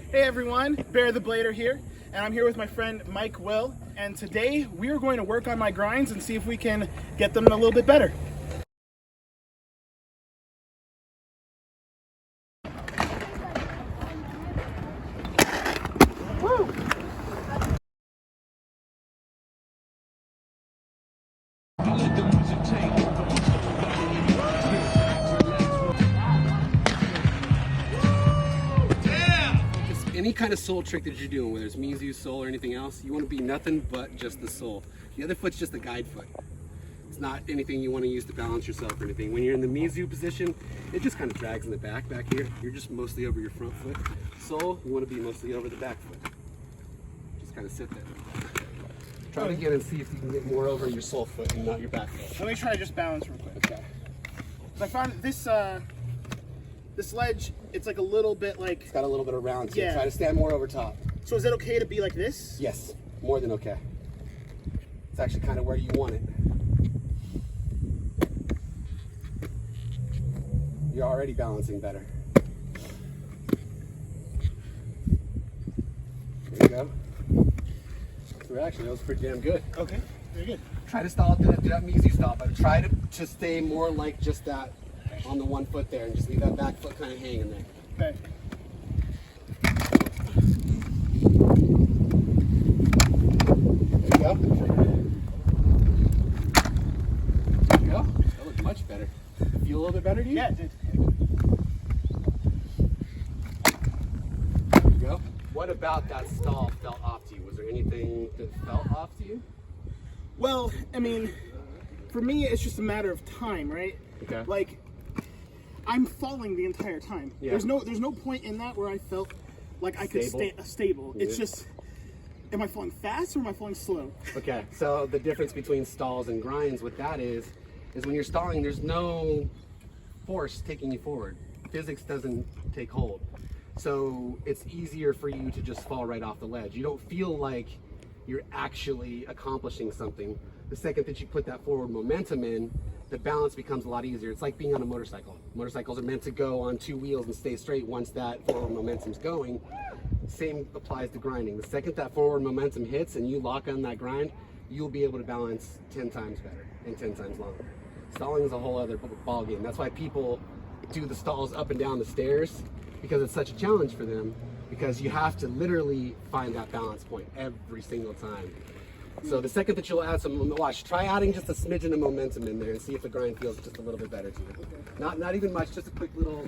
Hey everyone, Baer The Blader here, and I'm here with my friend Mike Will, and today we are going to work on my grinds and see if we can get them a little bit better. Woo! Any kind of sole trick that you're doing, whether it's Mizu, sole, or anything else, you want to be nothing but just the sole. The other foot's just a guide foot. It's not anything you want to use to balance yourself or anything. When you're in the Mizu position, it just kind of drags in the back here. You're just mostly over your front foot. Sole, you want to be mostly over the back foot. Just kind of sit there. Try it again and see if you can get more over your sole foot and not your back foot. Let me try to just balance real quick. Okay. I found this this ledge, it's like a little bit like... It's got a little bit of round to it. Yeah. Try to stand more over top. So is it okay to be like this? Yes, more than okay. It's actually kind of where you want it. You're already balancing better. There you go. So actually, that was pretty damn good. Okay, very good. Try to stall, do that Mizu stall, but try to stay more like just that on the one foot there, and just leave that back foot kind of hanging there. Okay. There you go. There you go. That looked much better. Feel a little bit better to you? Yeah, it did. There you go. What about that stall felt off to you? Was there anything that felt off to you? Well, I mean, for me, it's just a matter of time, right? Okay. Like, I'm falling the entire time. Yeah. There's no point in that where I felt like I could stay stable. Yeah. It's just, am I falling fast or am I falling slow? Okay, so the difference between stalls and grinds with that is when you're stalling, there's no force taking you forward. Physics doesn't take hold. So it's easier for you to just fall right off the ledge. You don't feel like you're actually accomplishing something. The second that you put that forward momentum in, the balance becomes a lot easier. It's like being on a motorcycle. Motorcycles are meant to go on two wheels and stay straight once that forward momentum's going. Same applies to grinding. The second that forward momentum hits and you lock on that grind, you'll be able to balance 10 times better and 10 times longer. Stalling is a whole other ball game. That's why people do the stalls up and down the stairs, because it's such a challenge for them, because you have to literally find that balance point every single time. So the second that you'll add some, try adding just a smidgen of momentum in there and see if the grind feels just a little bit better to you. Okay. Not even much, just a quick little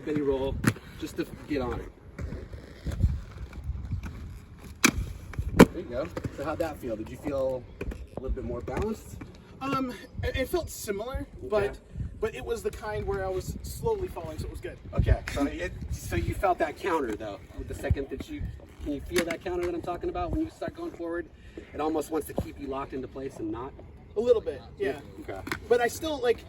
bitty roll, just to get on it. There you go. So how'd that feel? Did you feel a little bit more balanced? It felt similar, Okay. but it was the kind where I was slowly falling, so it was good. Okay, so you felt that counter though, with the second that can you feel that counter that I'm talking about when you start going forward? It almost wants to keep you locked into place and not? A little bit, yeah. Okay. But I still, like,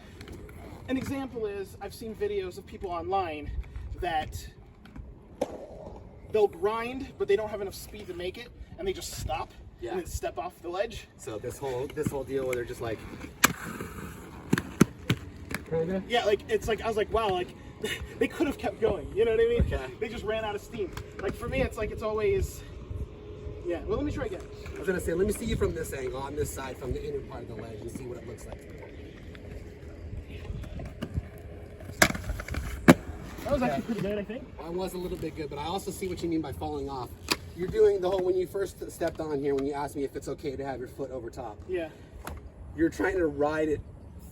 an example is, I've seen videos of people online that they'll grind, but they don't have enough speed to make it, and they just stop and then step off the ledge. So this whole deal where they're just like, kinda? Yeah, like, it's like, I was like, wow, like, they could have kept going, you know what I mean? Okay. They just ran out of steam. Like, for me, it's like, it's always, yeah, well, let me try again. I was gonna say, let me see you from this angle, on this side, from the inner part of the ledge, and see what it looks like. That was actually pretty good, I think. I was a little bit good, but I also see what you mean by falling off. You're doing the whole, when you first stepped on here, when you asked me if it's okay to have your foot over top. Yeah. You're trying to ride it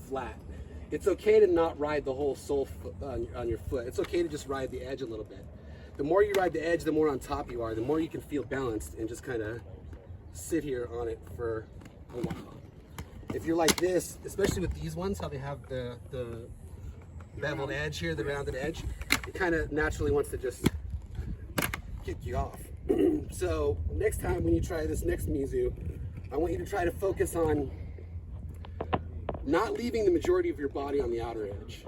flat. It's okay to not ride the whole sole on your foot. It's okay to just ride the edge a little bit. The more you ride the edge, the more on top you are, the more you can feel balanced and just kind of sit here on it for a while. If you're like this, especially with these ones, how they have the beveled edge here, the rounded edge, it kind of naturally wants to just kick you off. So next time when you try this next Mizu, I want you to try to focus on not leaving the majority of your body on the outer edge.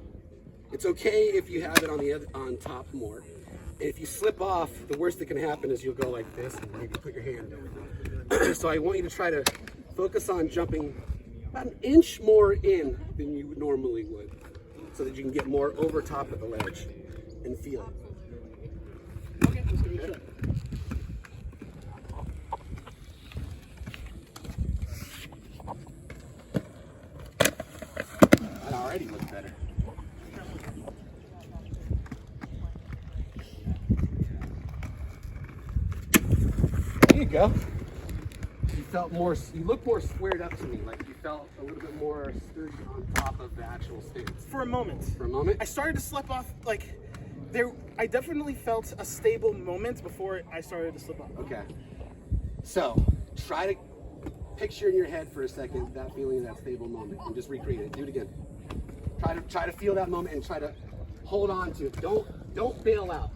It's okay if you have it on top more. And if you slip off, the worst that can happen is you'll go like this and maybe put your hand down. So I want you to try to focus on jumping about an inch more in than you normally would, so that you can get more over top of the ledge and feel it. Okay, let's give it a shot. go. You look more squared up to me, like you felt a little bit more sturdy on top of the actual stance. For a moment. For a moment? I started to slip off, like, I definitely felt a stable moment before I started to slip off. Okay. So, try to picture in your head for a second that feeling of that stable moment and just recreate it. Do it again. Try to feel that moment and try to hold on to it. Don't bail out.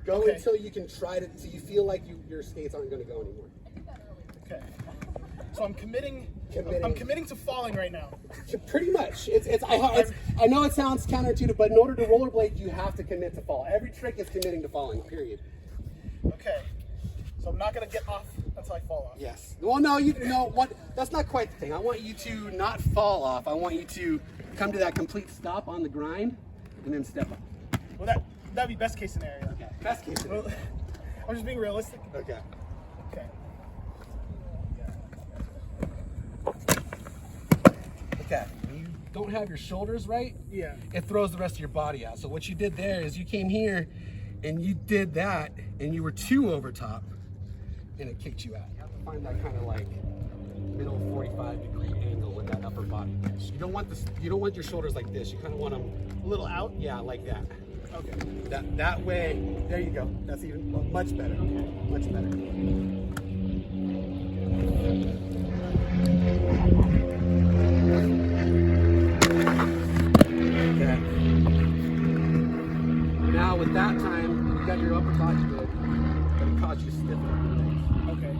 Go until you can so you feel like your skates aren't going to go anymore. Okay. So I'm committing to falling right now. Pretty much. I know it sounds counterintuitive, but in order to rollerblade, you have to commit to fall. Every trick is committing to falling, period. Okay. So I'm not going to get off until I fall off. Yes. Well, no, that's not quite the thing. I want you to not fall off. I want you to come to that complete stop on the grind and then step up. Well, that'd be best case scenario. Okay. Best case scenario. I'm just being realistic. Okay. Okay. Okay. When you don't have your shoulders right, yeah, it throws the rest of your body out. So what you did there is you came here and you did that and you were too over top and it kicked you out. You have to find that kind of like middle 45-degree angle with that upper body. You don't want your shoulders like this. You kind of want them a little out. Yeah, like that. Okay. That way. There you go. That's even much better. Much better. Okay. Now with that time, you got your upper body good, but it caused you to stiffen up your legs. Okay.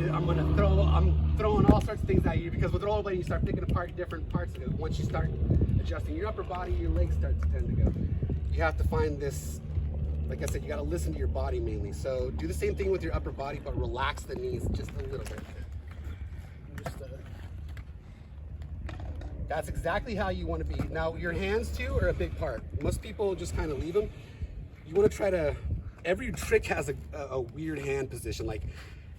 I'm throwing all sorts of things at you because with rollerblading you start picking apart different parts of it. Once you start adjusting your upper body, your legs start to tend to go. You have to find this, like I said, you got to listen to your body mainly. So do the same thing with your upper body, but relax the knees just a little bit. That's exactly how you want to be. Now your hands too are a big part. Most people just kind of leave them. You want to try to, every trick has a weird hand position, like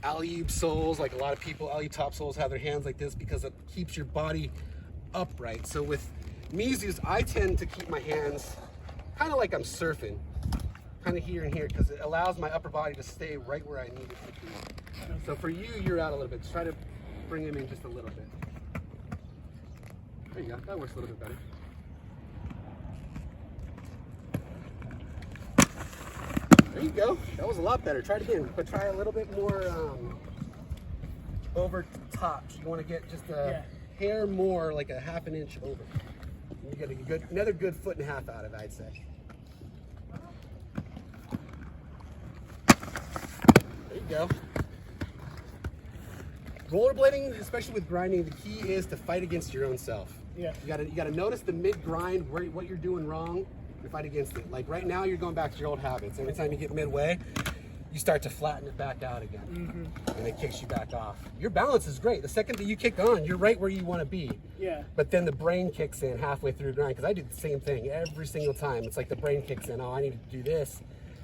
alley-oop soles, like a lot of people, alley top soles have their hands like this because it keeps your body upright. So with me, I tend to keep my hands kind of like I'm surfing, kind of here and here, because it allows my upper body to stay right where I need it to be. So for you, you're out a little bit. Just try to bring them in just a little bit. There you go. That works a little bit better. There you go. That was a lot better. Try it again, but try a little bit more over top. You want to get just a hair more, like a half an inch over. You get another good foot and a half out of it, I'd say. There you go. Rollerblading, especially with grinding, the key is to fight against your own self. Yeah. You gotta notice the mid-grind, what you're doing wrong, and fight against it. Like right now, you're going back to your old habits. Every time you get midway, you start to flatten it back out again, and it kicks you back off. Your balance is great. The second that you kick on, you're right where you want to be. Yeah. But then the brain kicks in halfway through the grind, because I do the same thing every single time. It's like the brain kicks in, oh, I need to do this,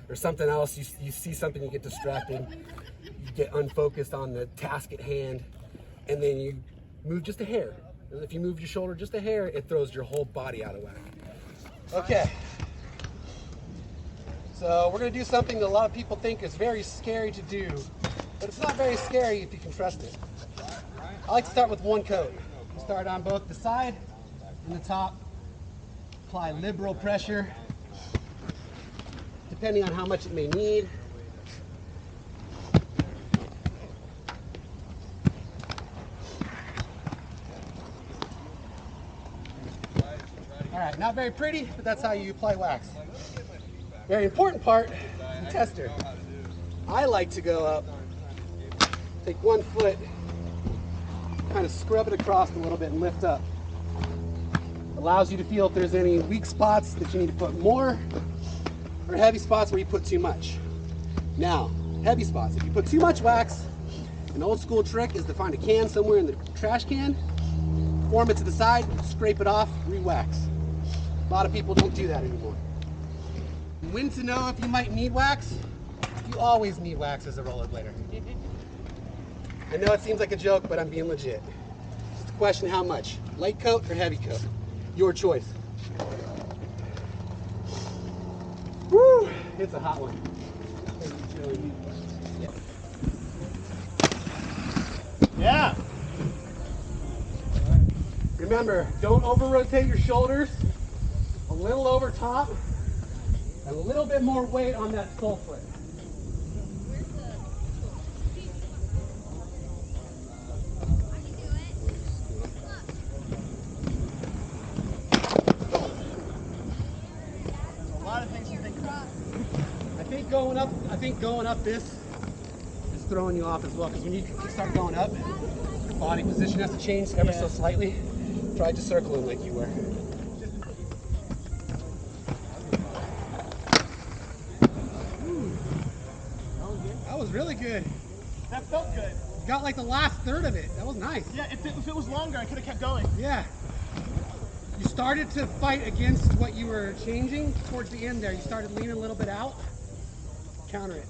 or something else. You see something, you get distracted, you get unfocused on the task at hand, and then you move just a hair. And if you move your shoulder just a hair, it throws your whole body out of whack. Okay. So we're going to do something that a lot of people think is very scary to do, but it's not very scary if you can trust it. I like to start with one coat. You start on both the side and the top. Apply liberal pressure, depending on how much it may need. All right, not very pretty, but that's how you apply wax. Very important part, the tester. I like to go up, take 1 foot, kind of scrub it across a little bit and lift up. Allows you to feel if there's any weak spots that you need to put more, or heavy spots where you put too much. Now, heavy spots, if you put too much wax, an old school trick is to find a can somewhere in the trash can, form it to the side, scrape it off, re-wax. A lot of people don't do that anymore. When to know if you might need wax? You always need wax as a rollerblader. I know it seems like a joke, but I'm being legit. Just a question, how much? Light coat or heavy coat? Your choice. Woo! It's a hot one. Yeah. Remember, don't over-rotate your shoulders. A little over top, and a little bit more weight on that sole foot. A lot of things to think about. I think going up this is throwing you off as well, because when you start going up, your body position has to change ever so slightly. Try to circle in like you were. That was really good. That felt good. Got like the last third of it. That was nice. Yeah, if it was longer, I could have kept going. Yeah. You started to fight against what you were changing towards the end there. You started leaning a little bit out. Counter it.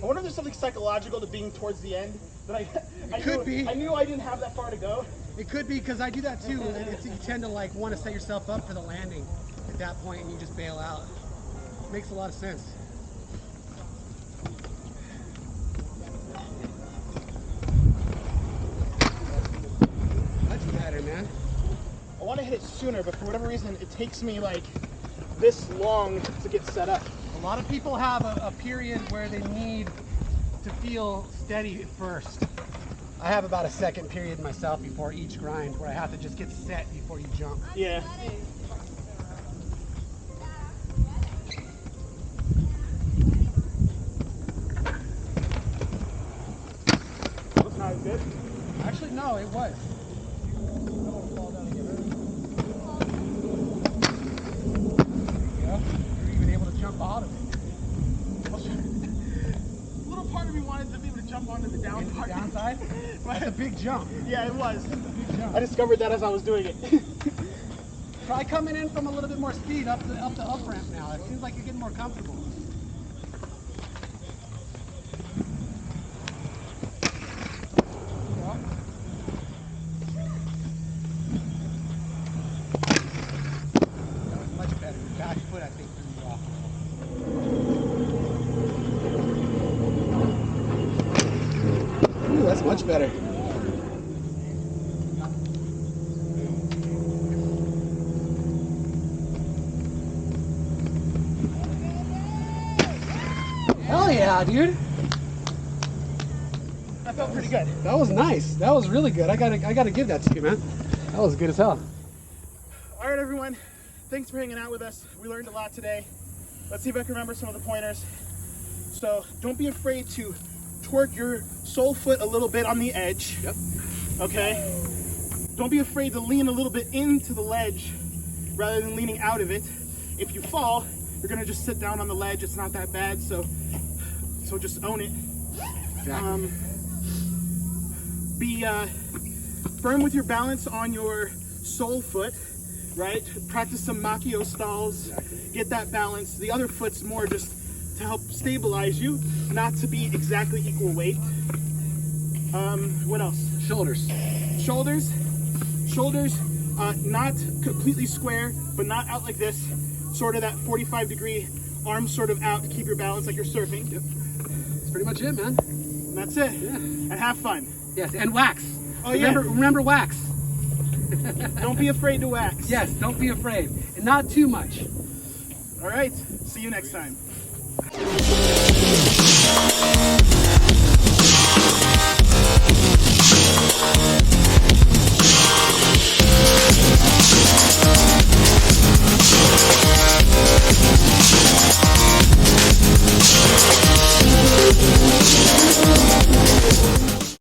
I wonder if there's something psychological to being towards the end that I Could be. I knew I didn't have that far to go. It could be, because I do that too. You tend to like want to set yourself up for the landing at that point, and you just bail out. Makes a lot of sense. Much better, man. I want to hit it sooner, but for whatever reason, it takes me like this long to get set up. A lot of people have a period where they need to feel steady at first. I have about a second period myself before each grind where I have to just get set before you jump. Yeah. That's not as good. Actually, no, it was. You're even able to jump out of it. A little part of me wanted to be able to jump onto the down part. Downside? That's a big jump. Yeah, it was. Big jump. I discovered that as I was doing it. Try coming in from a little bit more speed up the up ramp now. It seems like you're getting more comfortable. That was much better. Your back foot, I think, threw you off. Ooh, that's much better. Hell yeah, dude. That felt pretty good. That was nice. That was really good. I gotta give that to you, man. That was good as hell. All right, everyone. Thanks for hanging out with us. We learned a lot today. Let's see if I can remember some of the pointers. So don't be afraid to torque your sole foot a little bit on the edge. Yep. Okay? Don't be afraid to lean a little bit into the ledge rather than leaning out of it. If you fall, you're gonna just sit down on the ledge. It's not that bad, so just own it. Exactly. Be firm with your balance on your sole foot, right? Practice some MAKIO stalls. Exactly. Get that balance. The other foot's more just to help stabilize you, not to be exactly equal weight. What else? Shoulders. Shoulders, not completely square, but not out like this. Sort of that 45-degree arms sort of out to keep your balance like you're surfing. Yep. That's pretty much it, man. And that's it. Yeah. And have fun. Yes, and wax. Oh, Remember wax. Don't be afraid to wax. Yes, don't be afraid. And not too much. All right. See you next time.